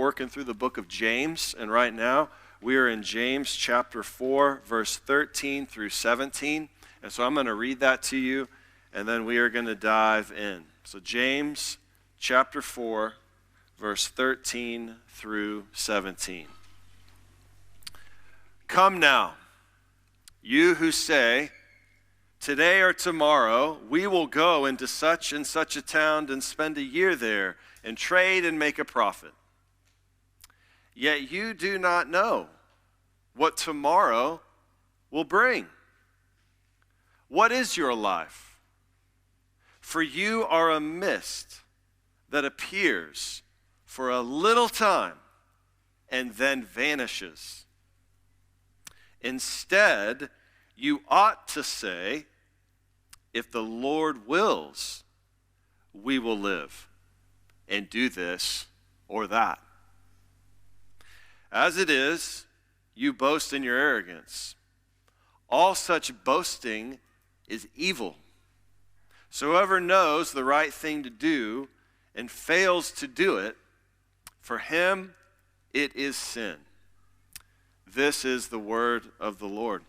working through the book of James, and right now we are in James chapter 4, verse 13 through 17. And so I'm going to read that to you, and then we are going to dive in. So James chapter 4, verse 13 through 17. Come now, you who say, today or tomorrow we will go into such and such a town and spend a year there and trade and make a profit. Yet you do not know what tomorrow will bring. What is your life? For you are a mist that appears for a little time and then vanishes. Instead, you ought to say, if the Lord wills, we will live and do this or that. As it is, you boast in your arrogance. All such boasting is evil. So whoever knows the right thing to do and fails to do it, for him it is sin. This is the word of the Lord.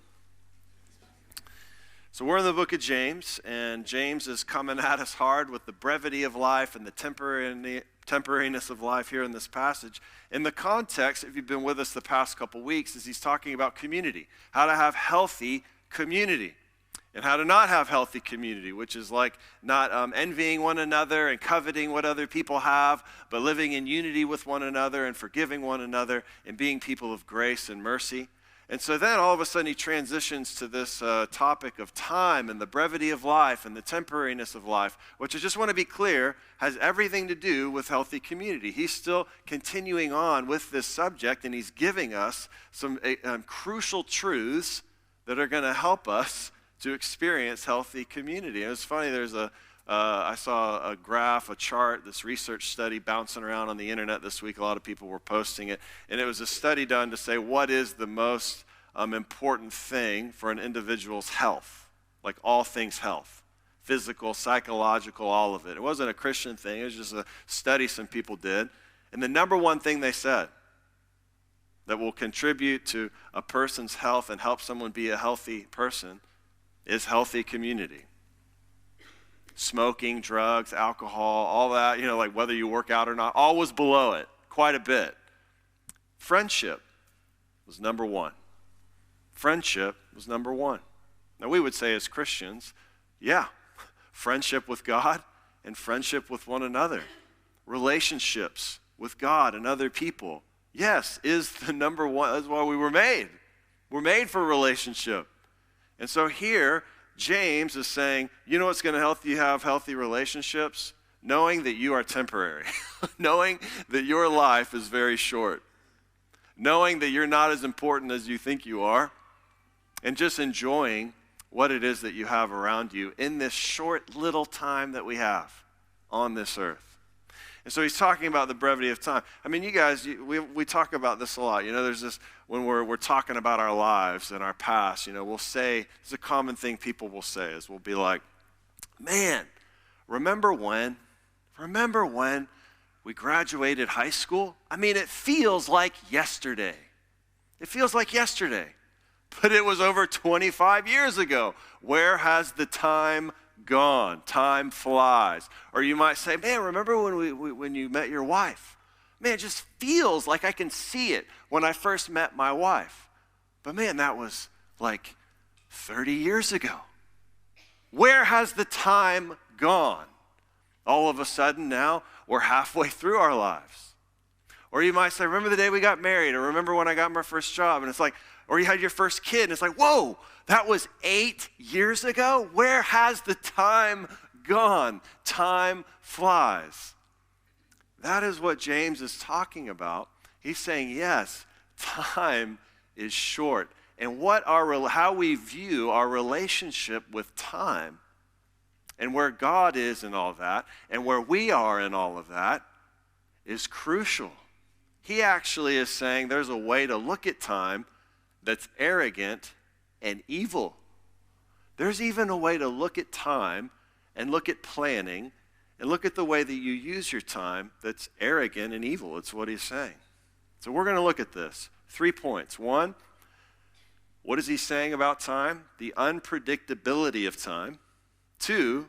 So we're in the book of James, and James is coming at us hard with the brevity of life and the temporariness of life here in this passage. In the context, if you've been with us the past couple weeks, is he's talking about community, how to have healthy community, and how to not have healthy community, which is like not envying one another and coveting what other people have, but living in unity with one another and forgiving one another and being people of grace and mercy. And so then all of a sudden he transitions to this topic of time and the brevity of life and the temporariness of life, which I just want to be clear has everything to do with healthy community. He's still continuing on with this subject, and he's giving us some crucial truths that are going to help us to experience healthy community. And it's funny, I saw a graph, a chart, this research study bouncing around on the internet this week. A lot of people were posting it. And it was a study done to say what is the most important thing for an individual's health, like all things health, physical, psychological, all of it. It wasn't a Christian thing. It was just a study some people did. And the number one thing they said that will contribute to a person's health and help someone be a healthy person is healthy community. Smoking, drugs, alcohol, all that, like whether you work out or not, all was below it, quite a bit. Friendship was number one. Friendship was number one. Now we would say as Christians, yeah, friendship with God and friendship with one another. Relationships with God and other people, yes, is the number one. That's why we were made. We're made for relationship. And so here, James is saying, you know what's going to help you have healthy relationships? Knowing that you are temporary. Knowing that your life is very short. Knowing that you're not as important as you think you are. And just enjoying what it is that you have around you in this short little time that we have on this earth. And so he's talking about the brevity of time. I mean, you guys, we talk about this a lot. There's this, when we're talking about our lives and our past, we'll say, it's a common thing people will say, is we'll be like, man, remember when we graduated high school? I mean, it feels like yesterday. It feels like yesterday. But it was over 25 years ago. Where has the time gone? Time flies. Or you might say, man, remember when you met your wife? Man, it just feels like I can see it when I first met my wife. But man, that was like 30 years ago. Where has the time gone? All of a sudden now, we're halfway through our lives. Or you might say, remember the day we got married? Or remember when I got my first job? And it's like, or you had your first kid, and it's like, whoa, that was 8 years ago? Where has the time gone? Time flies. That is what James is talking about. He's saying, yes, time is short. And how we view our relationship with time and where God is in all that and where we are in all of that is crucial. He actually is saying there's a way to look at time that's arrogant and evil. There's even a way to look at time and look at planning And look at the way that you use your time that's arrogant and evil. It's what he's saying. So we're going to look at this. 3 points. 1, what is he saying about time? The unpredictability of time. 2,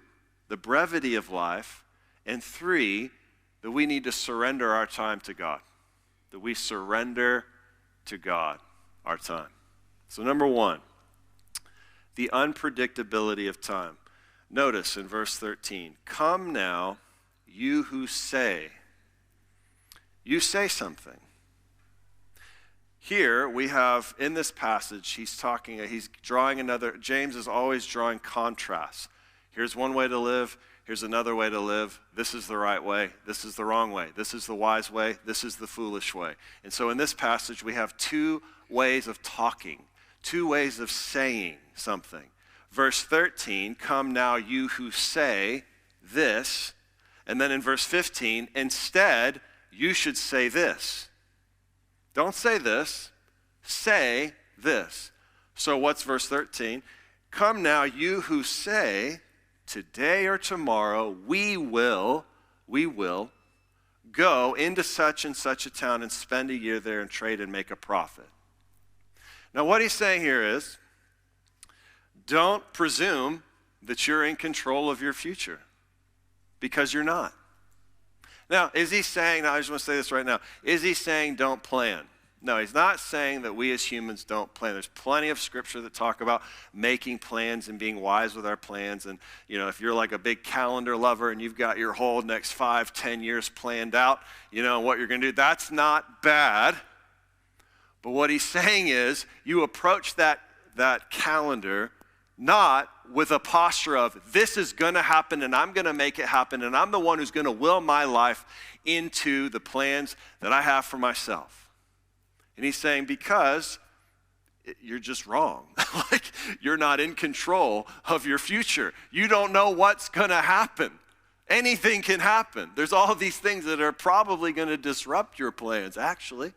the brevity of life. And 3, that we need to surrender our time to God. That we surrender to God our time. So number 1, the unpredictability of time. Notice in verse 13, come now, you who say. You say something. Here we have, in this passage, he's drawing another, James is always drawing contrasts. Here's one way to live, here's another way to live. This is the right way, this is the wrong way. This is the wise way, this is the foolish way. And so in this passage, we have 2 ways of talking, 2 ways of saying something. Verse 13, come now you who say this. And then in verse 15, instead, you should say this. Don't say this, say this. So what's verse 13? Come now you who say, today or tomorrow we will go into such and such a town and spend a year there and trade and make a profit. Now what he's saying here is, don't presume that you're in control of your future, because you're not. Now, is he saying, I just want to say this right now, is he saying don't plan? No, he's not saying that we as humans don't plan. There's plenty of scripture that talk about making plans and being wise with our plans. And, if you're like a big calendar lover and you've got your whole next 5-10 years planned out, what you're going to do, that's not bad. But what he's saying is you approach that calendar not with a posture of, this is going to happen and I'm going to make it happen and I'm the one who's going to will my life into the plans that I have for myself. And he's saying, because you're just wrong. Like, you're not in control of your future. You don't know what's going to happen. Anything can happen. There's all of these things that are probably going to disrupt your plans, actually.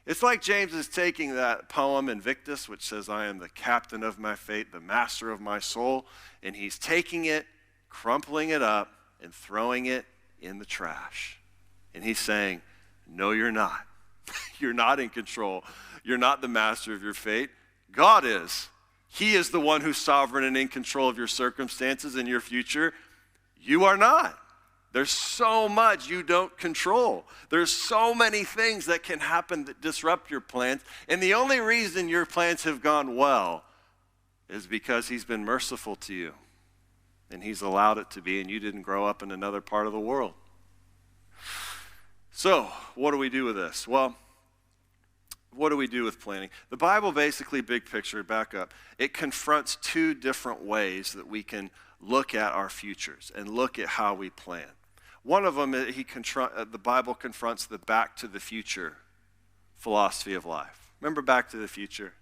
It's like James is taking that poem Invictus, which says, I am the captain of my fate, the master of my soul, and he's taking it, crumpling it up, and throwing it in the trash. And he's saying, no, you're not. You're not in control. You're not the master of your fate. God is. He is the one who's sovereign and in control of your circumstances and your future. You are not. There's so much you don't control. There's so many things that can happen that disrupt your plans. And the only reason your plans have gone well is because he's been merciful to you. And he's allowed it to be, and you didn't grow up in another part of the world. So, what do we do with this? Well, what do we do with planning? The Bible basically, big picture, back up, it confronts 2 different ways that we can look at our futures and look at how we plan. One of them, the Bible confronts the back to the future philosophy of life. Remember Back to the Future?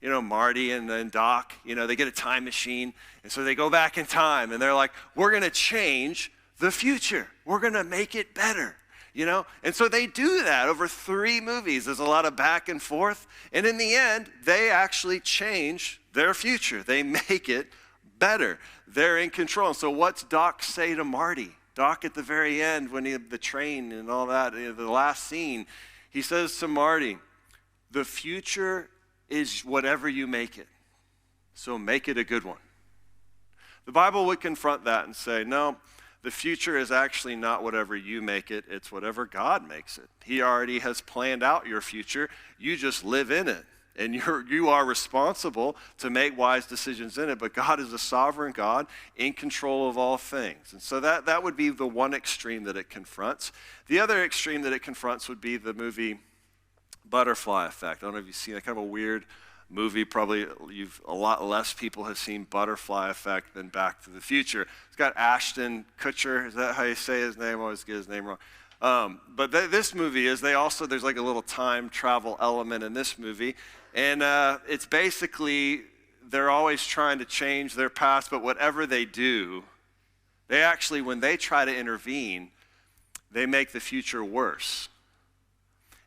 Marty and Doc, they get a time machine, and so they go back in time, and they're like, we're going to change the future. We're going to make it better, And so they do that over 3 movies. There's a lot of back and forth, and in the end, they actually change their future. They make it better. They're in control. So what's Doc say to Marty? Doc at the very end, when the train and all that, the last scene, he says to Marty, the future is whatever you make it. So make it a good one. The Bible would confront that and say, no, the future is actually not whatever you make it. It's whatever God makes it. He already has planned out your future. You just live in it. And you are responsible to make wise decisions in it, but God is a sovereign God in control of all things. And so that would be the one extreme that it confronts. The other extreme that it confronts would be the movie Butterfly Effect. I don't know if you've seen that, kind of a weird movie. Probably a lot less people have seen Butterfly Effect than Back to the Future. It's got Ashton Kutcher. Is that how you say his name? I always get his name wrong. But this movie is, there's like a little time travel element in this movie. And it's basically, they're always trying to change their past, but whatever they do, they actually, when they try to intervene, they make the future worse.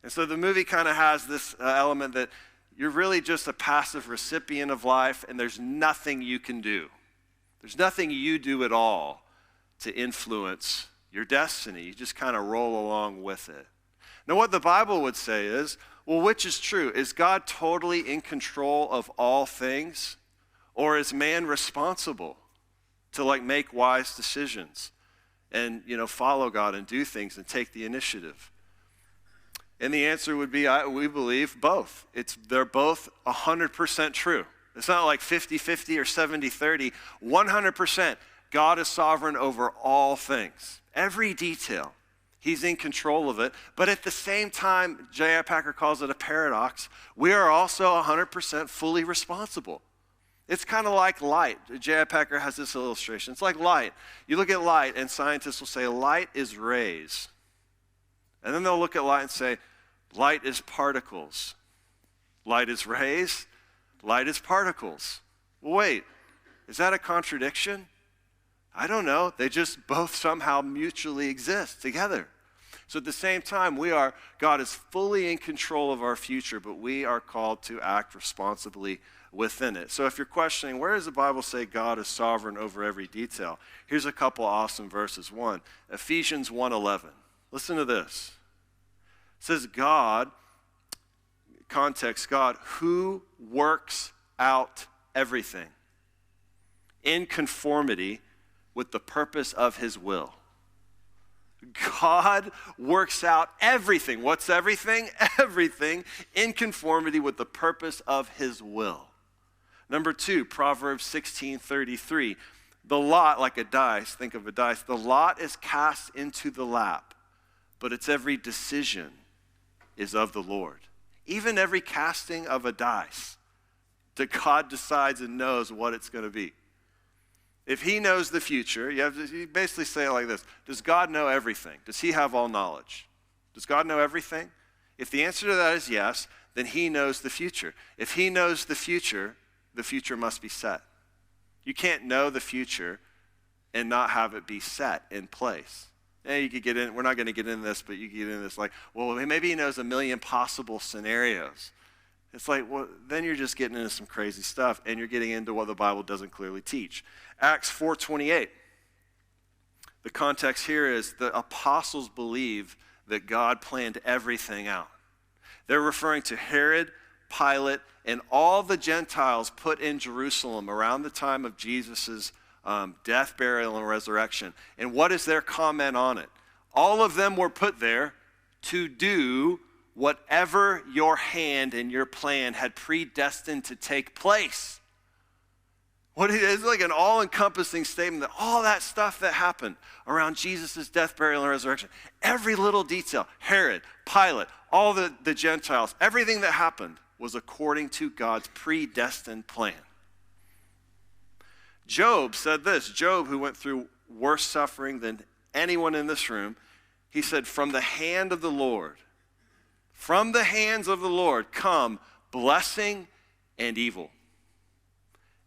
And so the movie kind of has this element that you're really just a passive recipient of life, and there's nothing you can do. There's nothing you do at all to influence your destiny. You just kind of roll along with it. Now, what the Bible would say is, well, which is true? Is God totally in control of all things? Or is man responsible to make wise decisions and, follow God and do things and take the initiative? And the answer would be, we believe both. They're both 100% true. It's not like 50-50 or 70-30. 100%. God is sovereign over all things. Every detail. He's in control of it. But at the same time, J.I. Packer calls it a paradox, we are also 100% fully responsible. It's kind of like light. J.I. Packer has this illustration. It's like light. You look at light, and scientists will say light is rays. And then they'll look at light and say, light is particles. Light is rays. Light is particles. Well, wait, is that a contradiction? I don't know. They just both somehow mutually exist together. So at the same time, God is fully in control of our future, but we are called to act responsibly within it. So if you're questioning, where does the Bible say God is sovereign over every detail? Here's a couple awesome verses. One, Ephesians 1:11. Listen to this. It says God, context, God, who works out everything in conformity with the purpose of his will. God works out everything. What's everything? Everything in conformity with the purpose of his will. Number two, Proverbs 16:33. The lot, like a dice, think of a dice, the lot is cast into the lap, but its every decision is of the Lord. Even every casting of a dice, that God decides and knows what it's going to be. If he knows the future, you basically say it like this. Does God know everything? Does he have all knowledge? Does God know everything? If the answer to that is yes, then he knows the future. If he knows the future must be set. You can't know the future and not have it be set in place. You could get in, we're not going to get into this, but you could get into this well, maybe he knows a million possible scenarios. It's well, then you're just getting into some crazy stuff, and you're getting into what the Bible doesn't clearly teach. Acts 4:28. The context here is the apostles believe that God planned everything out. They're referring to Herod, Pilate, and all the Gentiles put in Jerusalem around the time of Jesus' death, burial, and resurrection. And what is their comment on it? All of them were put there to do whatever your hand and your plan had predestined to take place. It's like an all-encompassing statement that all that stuff that happened around Jesus' death, burial, and resurrection, every little detail, Herod, Pilate, all the Gentiles, everything that happened was according to God's predestined plan. Job said this. Job, who went through worse suffering than anyone in this room, he said, from the hands of the Lord come blessing and evil.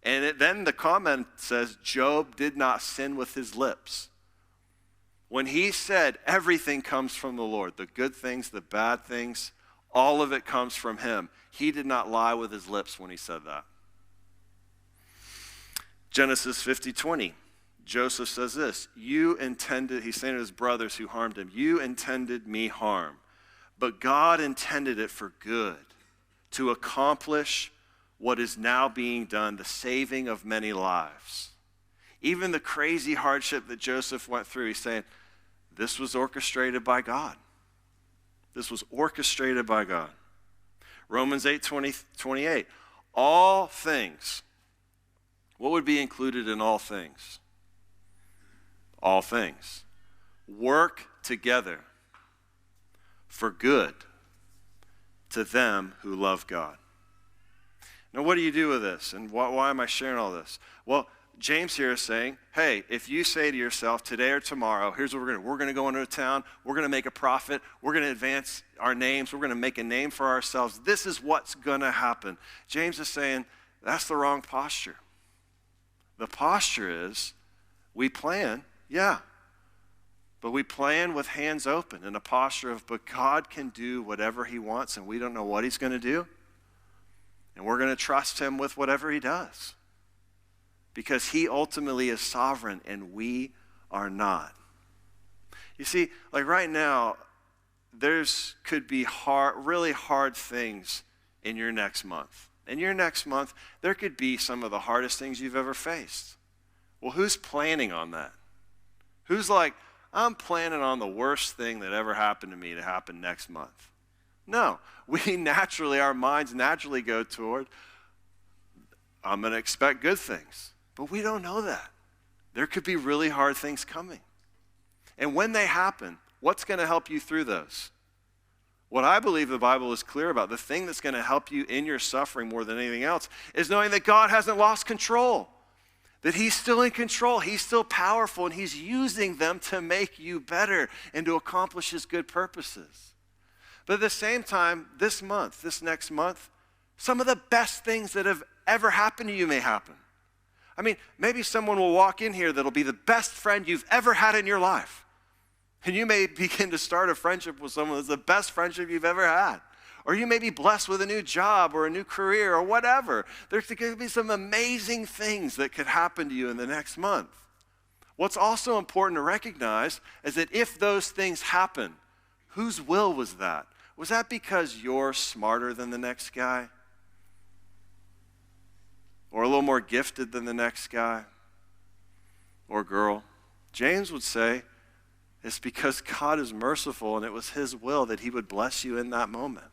And then the comment says, Job did not sin with his lips. When he said everything comes from the Lord, the good things, the bad things, all of it comes from him. He did not lie with his lips when he said that. Genesis 50:20. Joseph says this, he's saying to his brothers who harmed him, you intended me harm, but God intended it for good, to accomplish what is now being done, the saving of many lives. Even the crazy hardship that Joseph went through, he's saying, this was orchestrated by God. This was orchestrated by God. Romans 8:28. All things. What would be included in all things? All things work together for good to them who love God. Now, what do you do with this? And why am I sharing all this? Well, James here is saying, hey, if you say to yourself today or tomorrow, here's what we're going to do. We're going to go into a town. We're going to make a profit. We're going to advance our names. We're going to make a name for ourselves. This is what's going to happen. James is saying that's the wrong posture. The posture is we plan, yeah, but we plan with hands open in a posture of, but God can do whatever he wants and we don't know what he's going to do. And we're going to trust him with whatever he does. Because he ultimately is sovereign and we are not. You see, like right now, could be really hard things in your next month. In your next month, there could be some of the hardest things you've ever faced. Well, who's planning on that? Who's like, I'm planning on the worst thing that ever happened to me to happen next month? No, our minds naturally go toward, I'm going to expect good things. But we don't know that. There could be really hard things coming. And when they happen, what's going to help you through those? What I believe the Bible is clear about, the thing that's going to help you in your suffering more than anything else, is knowing that God hasn't lost control, that he's still in control, he's still powerful, and he's using them to make you better and to accomplish his good purposes. But at the same time, this next month, some of the best things that have ever happened to you may happen. I mean, maybe someone will walk in here that'll be the best friend you've ever had in your life. And you may begin to start a friendship with someone that's the best friendship you've ever had. Or you may be blessed with a new job or a new career or whatever. There's going to be some amazing things that could happen to you in the next month. What's also important to recognize is that if those things happen, whose will was that? Was that because you're smarter than the next guy? Or a little more gifted than the next guy or girl? James would say, it's because God is merciful and it was his will that he would bless you in that moment.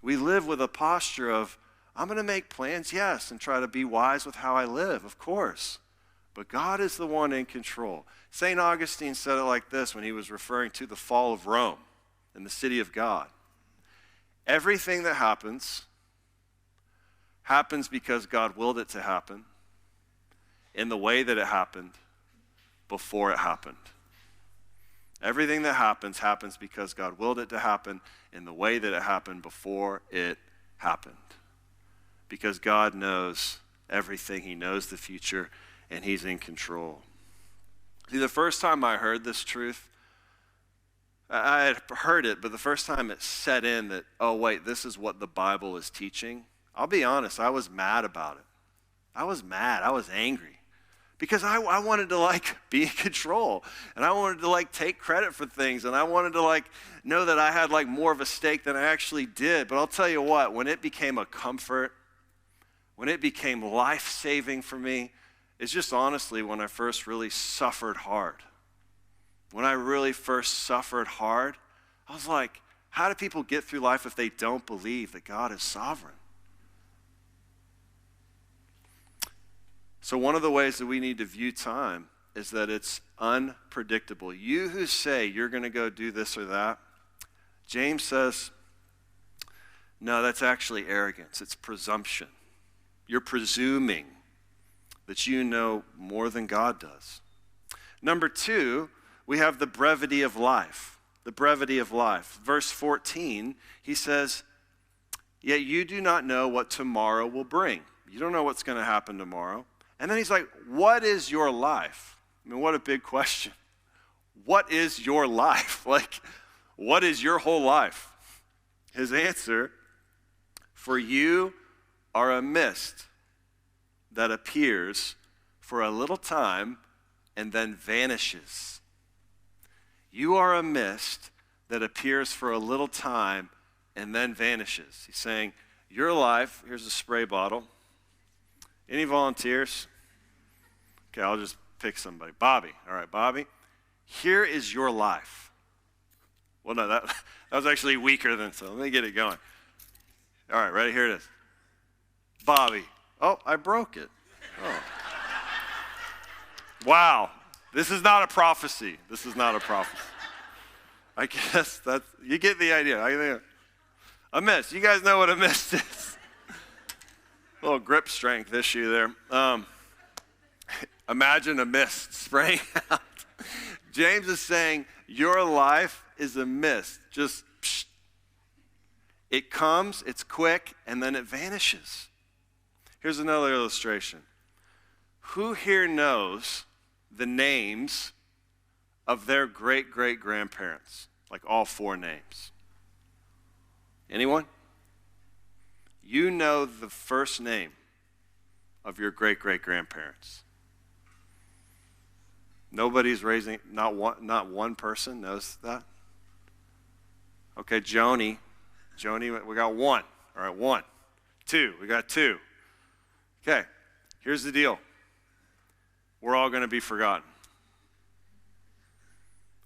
We live with a posture of, I'm going to make plans, yes, and try to be wise with how I live, of course. But God is the one in control. St. Augustine said it like this when he was referring to the fall of Rome and the city of God. Everything that happens because God willed it to happen in the way that it happened before it happened. Everything that happens because God willed it to happen in the way that it happened before it happened. Because God knows everything. He knows the future, and he's in control. See, the first time I heard this truth, I had heard it, but the first time it set in that, oh, wait, this is what the Bible is teaching, I'll be honest, I was mad about it. I was mad. I was angry. Because I wanted to be in control, and I wanted to take credit for things, and I wanted to know that I had more of a stake than I actually did. But I'll tell you what, when it became a comfort, when it became life-saving for me, it's just honestly when I first really suffered hard. When I really first suffered hard, I was like, how do people get through life if they don't believe that God is sovereign? So one of the ways that we need to view time is that it's unpredictable. You who say you're going to go do this or that, James says, no, that's actually arrogance. It's presumption. You're presuming that you know more than God does. Number 2, we have the brevity of life. The brevity of life. Verse 14, he says, yet you do not know what tomorrow will bring. You don't know what's going to happen tomorrow. And then he's like, what is your life? I mean, what a big question. What is your life? What is your whole life? His answer, for you are a mist that appears for a little time and then vanishes. You are a mist that appears for a little time and then vanishes. He's saying, your life, here's a spray bottle. Any volunteers? Okay, I'll just pick somebody. Bobby. All right, Bobby. Here is your life. Well, no, that was actually weaker than so. Let me get it going. All right, ready? Here it is. Bobby. Oh, I broke it. Oh. Wow. This is not a prophecy. This is not a prophecy. I guess you get the idea. A mist. You guys know what a mist is. A little grip strength issue there. Imagine a mist spraying out. James is saying, your life is a mist. Just, psh. It comes, it's quick, and then it vanishes. Here's another illustration. Who here knows the names of their great-great-grandparents? All 4 names. Anyone? You know the first name of your great-great-grandparents. Nobody's raising, not one person knows that? Okay, Joni, we got one. All right, one. Two, we got two. Okay, here's the deal. We're all going to be forgotten.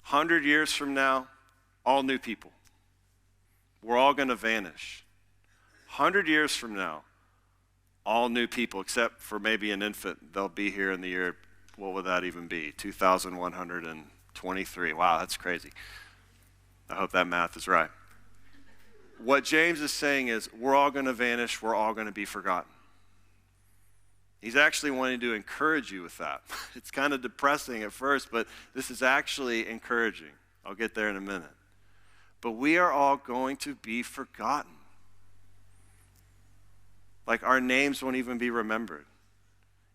100 years from now, all new people. We're all going to vanish. 100 years from now, all new people, except for maybe an infant. They'll be here in the year, what would that even be? 2123. Wow, that's crazy. I hope that math is right. What James is saying is we're all going to vanish. We're all going to be forgotten. He's actually wanting to encourage you with that. It's kind of depressing at first, but this is actually encouraging. I'll get there in a minute. But we are all going to be forgotten. Like our names won't even be remembered.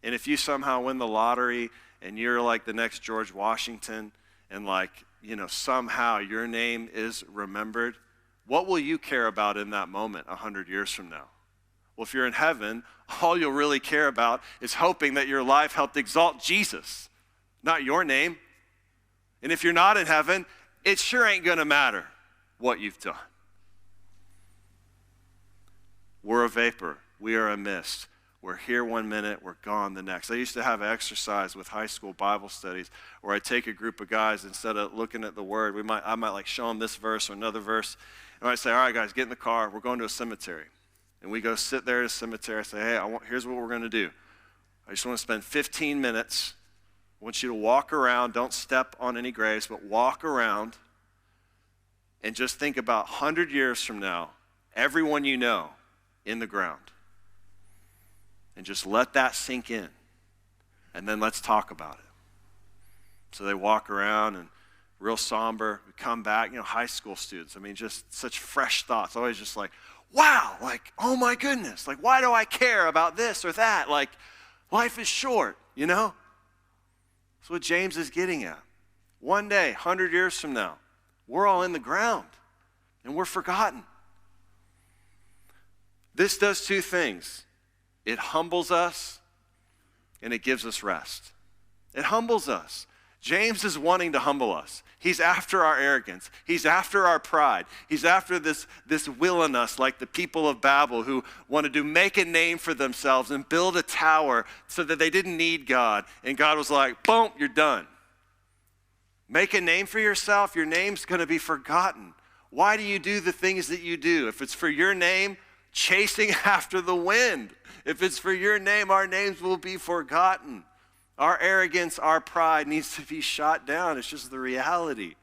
And if you somehow win the lottery and you're like the next George Washington and somehow your name is remembered, what will you care about in that moment 100 years from now? Well, if you're in heaven, all you'll really care about is hoping that your life helped exalt Jesus, not your name. And if you're not in heaven, it sure ain't going to matter what you've done. We're a vapor. We are a mist. We're here one minute, we're gone the next. I used to have an exercise with high school Bible studies where I take a group of guys, instead of looking at the word, I might like show them this verse or another verse. And I say, all right, guys, get in the car. We're going to a cemetery. And we go sit there at a cemetery. I say, hey, here's what we're going to do. I just want to spend 15 minutes. I want you to walk around. Don't step on any graves, but walk around and just think about 100 years from now, everyone you know in the ground. And just let that sink in. And then let's talk about it. So they walk around and real somber. We come back, high school students. Just such fresh thoughts. Always just like, wow, oh my goodness, why do I care about this or that? Life is short, That's what James is getting at. One day, 100 years from now, we're all in the ground and we're forgotten. This does two things. It humbles us and it gives us rest. It humbles us. James is wanting to humble us. He's after our arrogance. He's after our pride. He's after this will in us, like the people of Babel who wanted to make a name for themselves and build a tower so that they didn't need God. And God was like, boom, you're done. Make a name for yourself, your name's going to be forgotten. Why do you do the things that you do? If it's for your name, chasing after the wind. If it's for your name, our names will be forgotten. Our arrogance, our pride needs to be shot down. It's just the reality.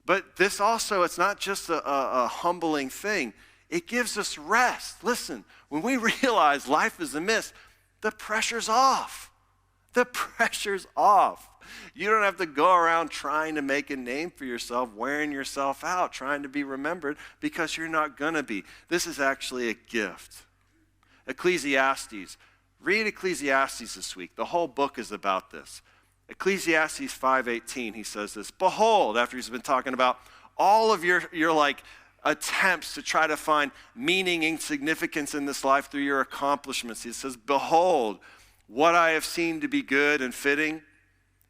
But this also, it's not just a humbling thing. It gives us rest. Listen, when we realize life is a mist, the pressure's off. The pressure's off. You don't have to go around trying to make a name for yourself, wearing yourself out, trying to be remembered, because you're not going to be. This is actually a gift. Ecclesiastes. Read Ecclesiastes this week. The whole book is about this. Ecclesiastes 5:18, he says this, behold, after he's been talking about all of your attempts to try to find meaning and significance in this life through your accomplishments. He says, behold, what I have seen to be good and fitting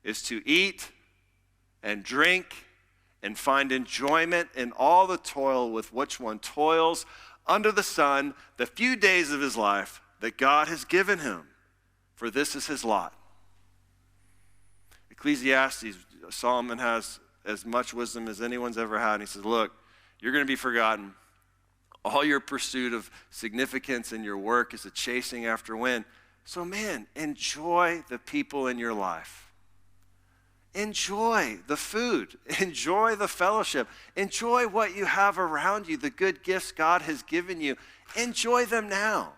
is to eat and drink and find enjoyment in all the toil with which one toils under the sun the few days of his life that God has given him, for this is his lot. Ecclesiastes, Solomon has as much wisdom as anyone's ever had, and he says, look, you're going to be forgotten. All your pursuit of significance in your work is a chasing after wind. So man, enjoy the people in your life. Enjoy the food. Enjoy the fellowship. Enjoy what you have around you, the good gifts God has given you. Enjoy them now.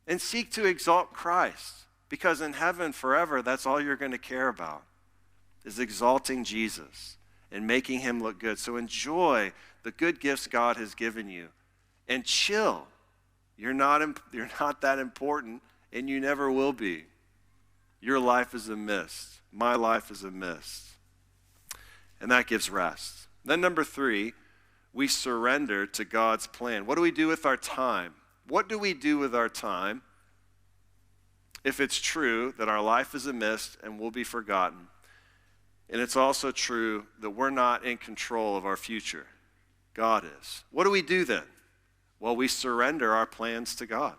And seek to exalt Christ. Because in heaven forever, that's all you're going to care about, is exalting Jesus and making him look good. So enjoy the good gifts God has given you. And chill. You're not that important, and you never will be. Your life is a mist. My life is a mist. And that gives rest. Then number 3, we surrender to God's plan. What do we do with our time? What do we do with our time? if it's true that our life is a mist and will be forgotten, and it's also true that we're not in control of our future, God is. What do we do then? Well, we surrender our plans to God.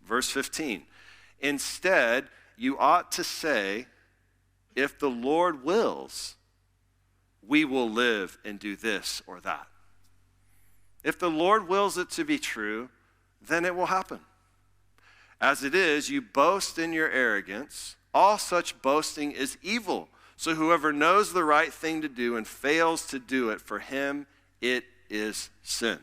Verse 15, instead, you ought to say, if the Lord wills, we will live and do this or that. If the Lord wills it to be true, then it will happen. As it is, you boast in your arrogance. All such boasting is evil. So whoever knows the right thing to do and fails to do it, for him it is sin.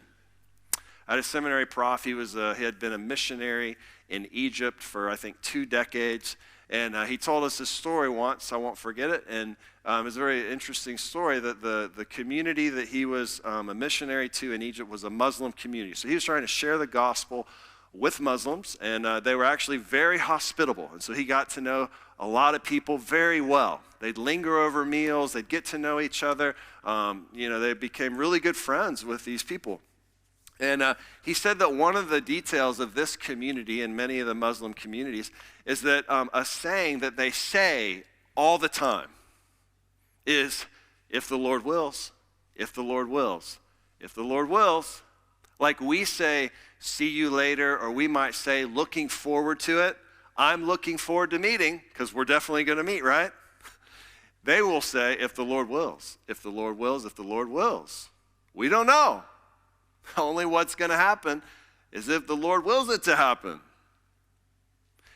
I had a seminary prof. He had been a missionary in Egypt for, I think, 2 decades. And he told us this story once. I won't forget it. And it was a very interesting story that the community that he was a missionary to in Egypt was a Muslim community. So he was trying to share the gospel with Muslims, and they were actually very hospitable. And so he got to know a lot of people very well. They'd linger over meals. They'd get to know each other. They became really good friends with these people. And he said that one of the details of this community and many of the Muslim communities is that a saying that they say all the time is, if the Lord wills, if the Lord wills, if the Lord wills. Like we say, see you later, or we might say, looking forward to it. I'm looking forward to meeting, because we're definitely going to meet, right? They will say, if the Lord wills, if the Lord wills, if the Lord wills. We don't know. Only what's going to happen is if the Lord wills it to happen.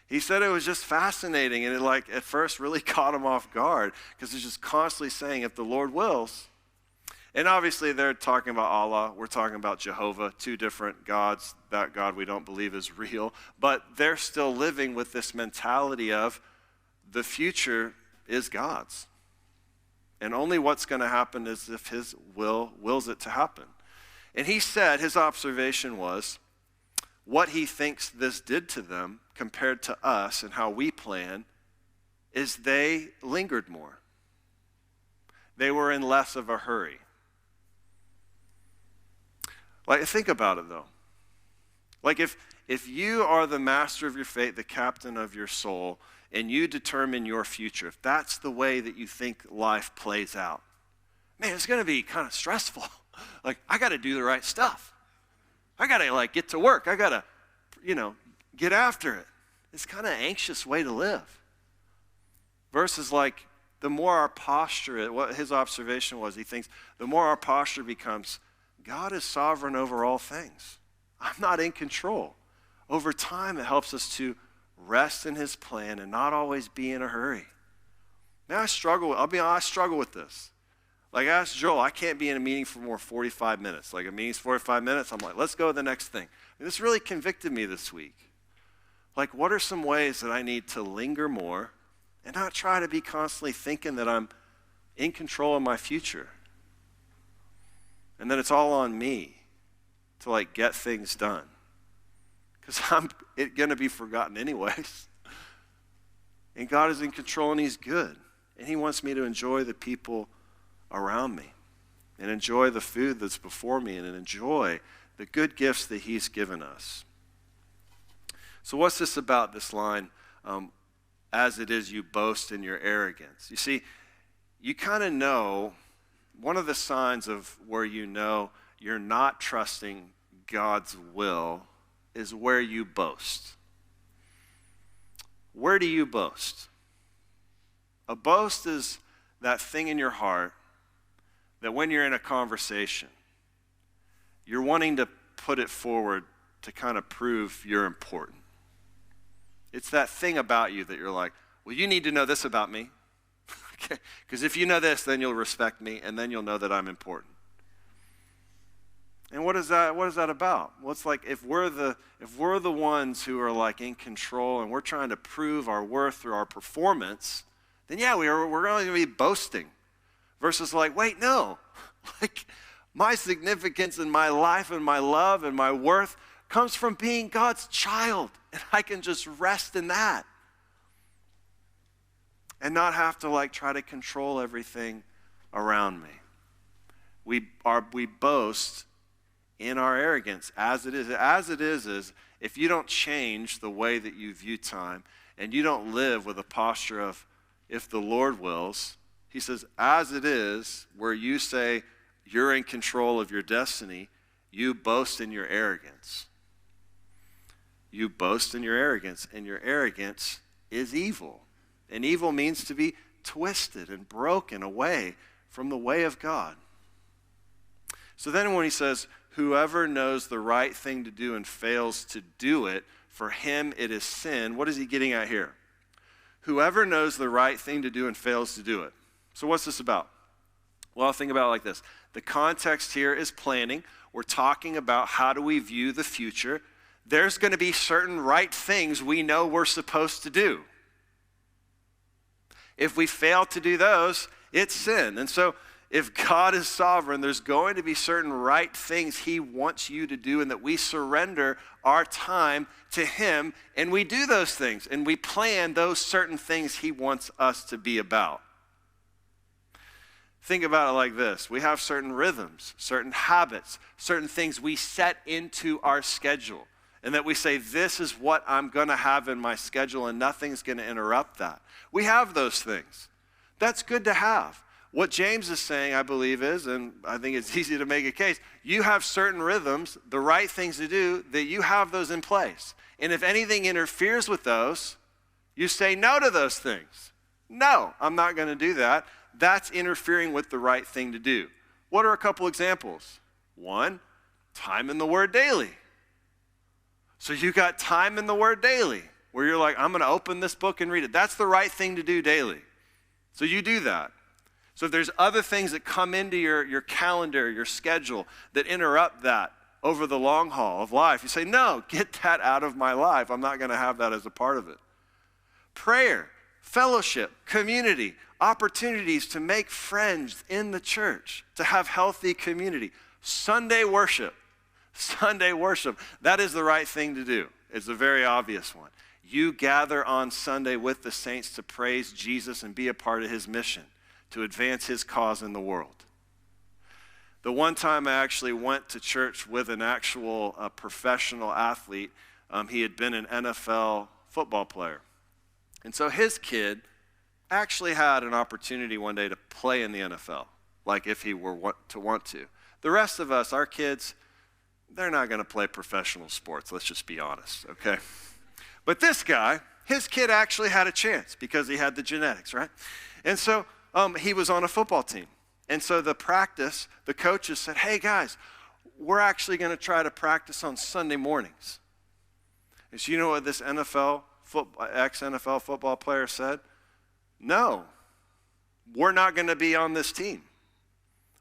He said it was just fascinating, and it at first really caught him off guard, because it's just constantly saying, if the Lord wills. And obviously they're talking about Allah, we're talking about Jehovah, 2 different gods. That God we don't believe is real, but they're still living with this mentality of the future is God's. And only what's going to happen is if his wills it to happen. And he said, his observation was, what he thinks this did to them compared to us and how we plan is they lingered more. They were in less of a hurry. Think about it, though. If you are the master of your fate, the captain of your soul, and you determine your future, if that's the way that you think life plays out, man, it's going to be kind of stressful. I got to do the right stuff. I got to, get to work. I got to, get after it. It's kind of an anxious way to live. Versus, the more our posture, what his observation was, he thinks, the more our posture becomes, God is sovereign over all things. I'm not in control. Over time, it helps us to rest in his plan and not always be in a hurry. Now, I struggle with this. I asked Joel, I can't be in a meeting for more 45 minutes. A meeting's 45 minutes, I'm like, let's go to the next thing. And this really convicted me this week. What are some ways that I need to linger more and not try to be constantly thinking that I'm in control of my future? And then it's all on me to get things done. Because I'm going to be forgotten anyways. And God is in control and he's good. And he wants me to enjoy the people around me and enjoy the food that's before me and enjoy the good gifts that he's given us. So what's this about, this line, as it is you boast in your arrogance? You see, you kind of know, one of the signs of where you know you're not trusting God's will is where you boast. Where do you boast? A boast is that thing in your heart that when you're in a conversation, you're wanting to put it forward to kind of prove you're important. It's that thing about you that you're like, well, you need to know this about me. Okay? Because if you know this, then you'll respect me, and then you'll know that I'm important. And what is that about? Well, it's if we're the ones who are in control and we're trying to prove our worth through our performance, then yeah, we're going to be boasting. Versus wait, no. My significance in my life and my love and my worth comes from being God's child. And I can just rest in that. And not have to try to control everything around me. We boast in our arrogance as it is. As it is if you don't change the way that you view time, and you don't live with a posture of, if the Lord wills, he says, as it is, where you say you're in control of your destiny, you boast in your arrogance. You boast in your arrogance, and your arrogance is evil. And evil means to be twisted and broken away from the way of God. So then when he says, whoever knows the right thing to do and fails to do it, for him it is sin, what is he getting at here? Whoever knows the right thing to do and fails to do it. So what's this about? Well, think about it like this. The context here is planning. We're talking about how do we view the future. There's going to be certain right things we know we're supposed to do. If we fail to do those, it's sin. And so if God is sovereign, there's going to be certain right things he wants you to do, and that we surrender our time to him, and we do those things, and we plan those certain things he wants us to be about. Think about it like this. We have certain rhythms, certain habits, certain things we set into our schedule, and that we say, this is what I'm going to have in my schedule, and nothing's going to interrupt that. We have those things. That's good to have. What James is saying, I believe, is, and I think it's easy to make a case, you have certain rhythms, the right things to do, that you have those in place. And if anything interferes with those, you say no to those things. No, I'm not going to do that. That's interfering with the right thing to do. What are a couple examples? One, time in the Word daily. So you got time in the Word daily, where you're like, I'm going to open this book and read it. That's the right thing to do daily. So you do that. So if there's other things that come into your calendar, your schedule, that interrupt that over the long haul of life, you say, no, get that out of my life. I'm not going to have that as a part of it. Prayer, fellowship, community, opportunities to make friends in the church, to have healthy community. Sunday worship, that is the right thing to do. It's a very obvious one. You gather on Sunday with the saints to praise Jesus and be a part of his mission, to advance his cause in the world. The one time I actually went to church with an actual professional athlete, he had been an NFL football player. And so his kid actually had an opportunity one day to play in the NFL, like if he were to want to. The rest of us, our kids, they're not going to play professional sports, let's just be honest, okay? But this guy, his kid actually had a chance because he had the genetics, right? And so he was on a football team. And so the coaches said, hey guys, we're actually going to try to practice on Sunday mornings. And so you know what this ex-NFL football player said? No, we're not going to be on this team.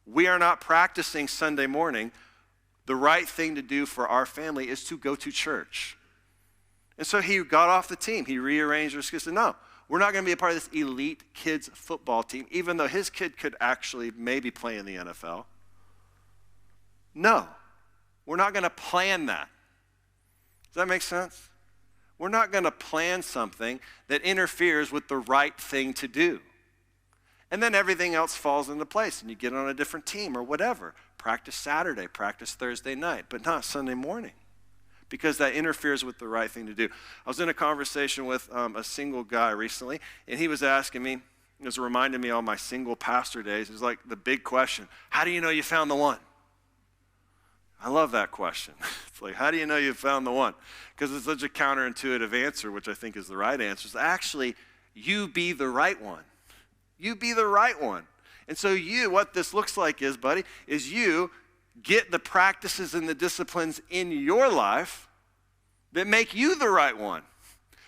We are not practicing Sunday morning. The right thing to do for our family is to go to church. And so he got off the team. He rearranged his schedule. No, we're not going to be a part of this elite kids football team, even though his kid could actually maybe play in the NFL. No, we're not going to plan that. Does that make sense? We're not going to plan something that interferes with the right thing to do. And then everything else falls into place, and you get on a different team or whatever. Practice Saturday, practice Thursday night, but not Sunday morning, because that interferes with the right thing to do. I was in a conversation with a single guy recently, and he was asking me, it was reminding me on my single pastor days, it was like the big question, how do you know you found the one? I love that question. It's like, how do you know you found the one? Because it's such a counterintuitive answer, which I think is the right answer. It's actually, you be the right one. You be the right one. And so what this looks like is, buddy, is you get the practices and the disciplines in your life that make you the right one.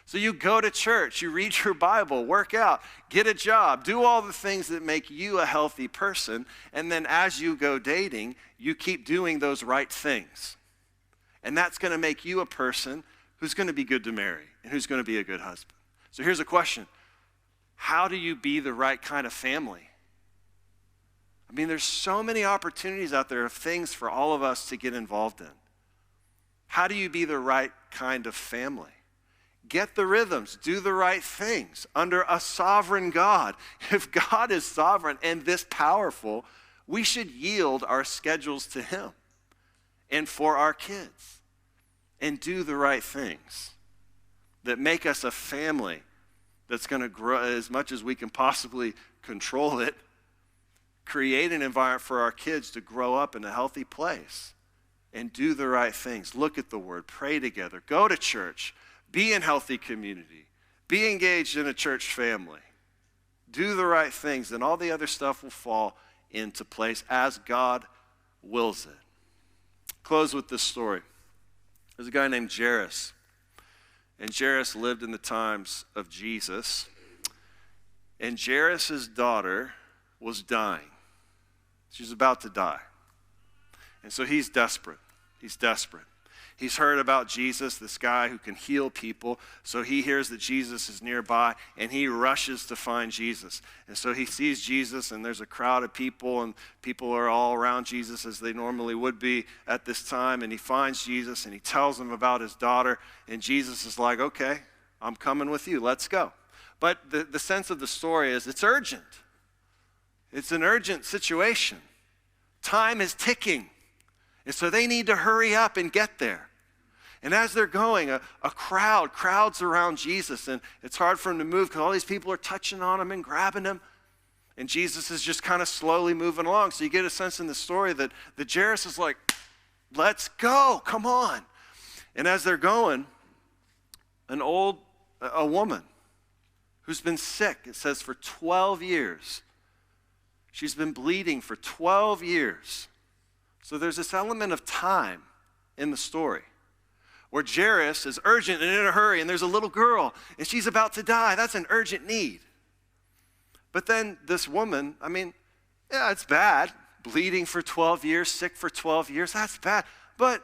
So you go to church, you read your Bible, work out, get a job, do all the things that make you a healthy person, and then as you go dating, you keep doing those right things. And that's going to make you a person who's going to be good to marry and who's going to be a good husband. So here's a question. How do you be the right kind of family? I mean, there's so many opportunities out there of things for all of us to get involved in. How do you be the right kind of family? Get the rhythms, do the right things under a sovereign God. If God is sovereign and this powerful, we should yield our schedules to him and for our kids and do the right things. that make us a family that's going to grow as much as we can possibly control it, create an environment for our kids to grow up in a healthy place and do the right things. Look at the Word, pray together, go to church, be in healthy community, be engaged in a church family. Do the right things, and all the other stuff will fall into place as God wills it. Close with this story. There's a guy named Jairus, and Jairus lived in the times of Jesus, and Jairus' daughter was dying. She's about to die. And so he's desperate. He's desperate. He's heard about Jesus, this guy who can heal people. So he hears that Jesus is nearby, and he rushes to find Jesus. And so he sees Jesus, and there's a crowd of people, and people are all around Jesus as they normally would be at this time. And he finds Jesus, and he tells him about his daughter. And Jesus is like, okay, I'm coming with you. Let's go. But the sense of the story is it's urgent. It's an urgent situation. Time is ticking. And so they need to hurry up and get there. And as they're going, a crowds around Jesus, and it's hard for him to move because all these people are touching on him and grabbing him. And Jesus is just kind of slowly moving along. So you get a sense in the story that the Jairus is like, let's go, come on. And as they're going, a woman who's been sick, it says for 12 years. She's been bleeding for 12 years. So there's this element of time in the story where Jairus is urgent and in a hurry, and there's a little girl, and she's about to die. That's an urgent need. But then this woman, yeah, it's bad. Bleeding for 12 years, sick for 12 years, that's bad. But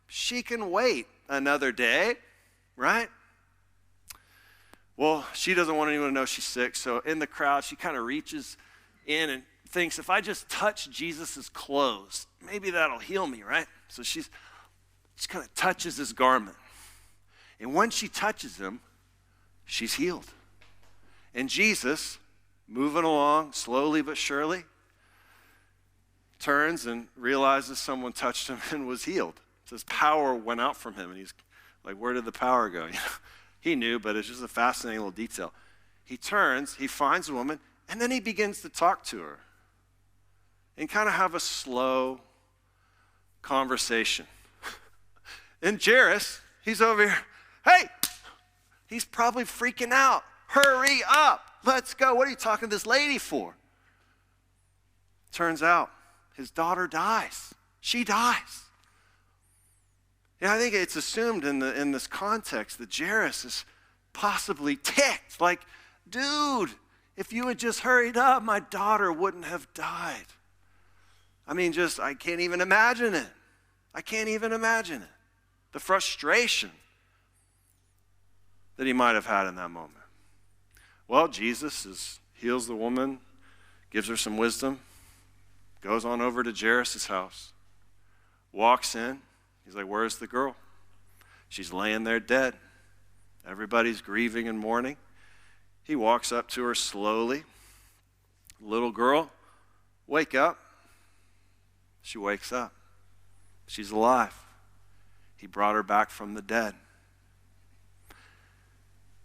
she can wait another day, right? Well, she doesn't want anyone to know she's sick, so in the crowd, she kind of reaches in and thinks, if I just touch Jesus' clothes, maybe that'll heal me, right? So she kind of touches his garment. And when she touches him, she's healed. And Jesus, moving along slowly but surely, turns and realizes someone touched him and was healed. It says power went out from him, and he's like, where did the power go? He knew, but it's just a fascinating little detail. He turns, he finds a woman, and then he begins to talk to her and kind of have a slow conversation. And Jairus, he's over here, hey, he's probably freaking out. Hurry up, let's go. What are you talking to this lady for? Turns out his daughter dies. She dies. Yeah, I think it's assumed in this context that Jairus is possibly ticked. Like, dude, if you had just hurried up, my daughter wouldn't have died. I can't even imagine it. I can't even imagine it. The frustration that he might have had in that moment. Well, Jesus heals the woman, gives her some wisdom, goes on over to Jairus' house, walks in. He's like, where's the girl? She's laying there dead. Everybody's grieving and mourning. He walks up to her slowly. Little girl, wake up. She wakes up. She's alive. He brought her back from the dead.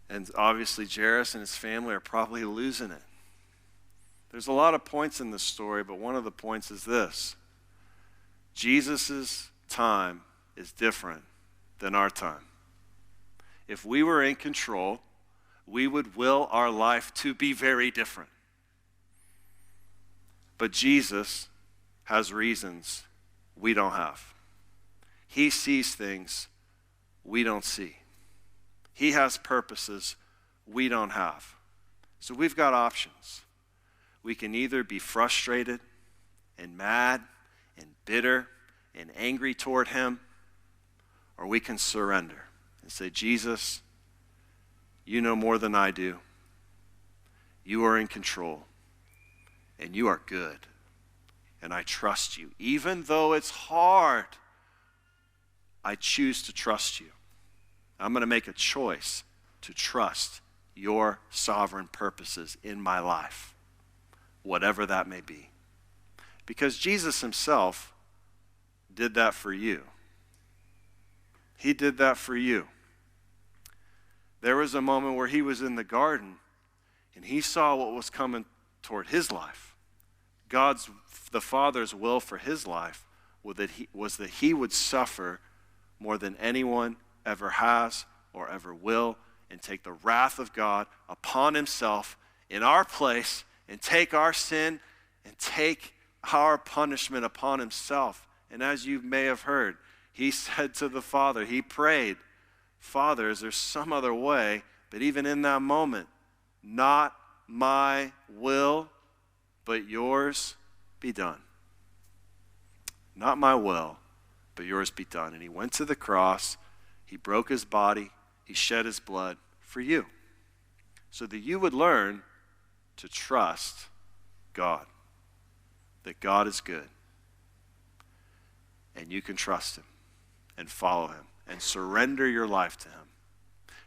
And obviously Jairus and his family are probably losing it. There's a lot of points in this story, but one of the points is this. Jesus' time is different than our time. If we were in control, we would will our life to be very different. But Jesus has reasons we don't have. He sees things we don't see. He has purposes we don't have. So we've got options. We can either be frustrated and mad and bitter and angry toward him, or we can surrender and say, Jesus, you know more than I do. You are in control, and you are good, and I trust you. Even though it's hard, I choose to trust you. I'm going to make a choice to trust your sovereign purposes in my life, whatever that may be. Because Jesus himself did that for you. He did that for you. There was a moment where he was in the garden and he saw what was coming toward his life. The Father's will for his life was that he would suffer more than anyone ever has or ever will, and take the wrath of God upon himself in our place, and take our sin and take our punishment upon himself. And as you may have heard, he said to the Father, he prayed, Father, is there some other way? But even in that moment, not my will, but yours be done. Not my will, but yours be done. And he went to the cross, he broke his body, he shed his blood for you, so that you would learn to trust God, that God is good, and you can trust him and follow him and surrender your life to him.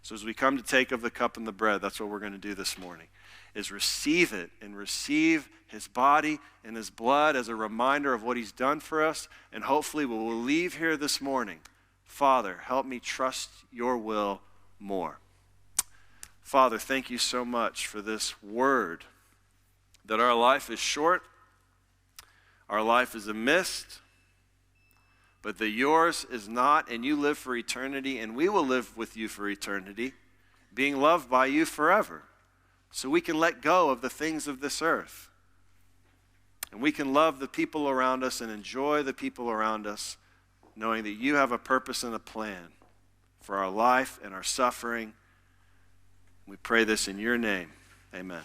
So as we come to take of the cup and the bread, that's what we're going to do this morning, is receive it and receive his body and his blood as a reminder of what he's done for us. And hopefully we will leave here this morning, Father, help me trust your will more. Father, thank you so much for this word, that our life is short, our life is a mist, but that yours is not, and you live for eternity, and we will live with you for eternity, being loved by you forever. So we can let go of the things of this earth, and we can love the people around us and enjoy the people around us, knowing that you have a purpose and a plan for our life and our suffering. We pray this in your name. Amen.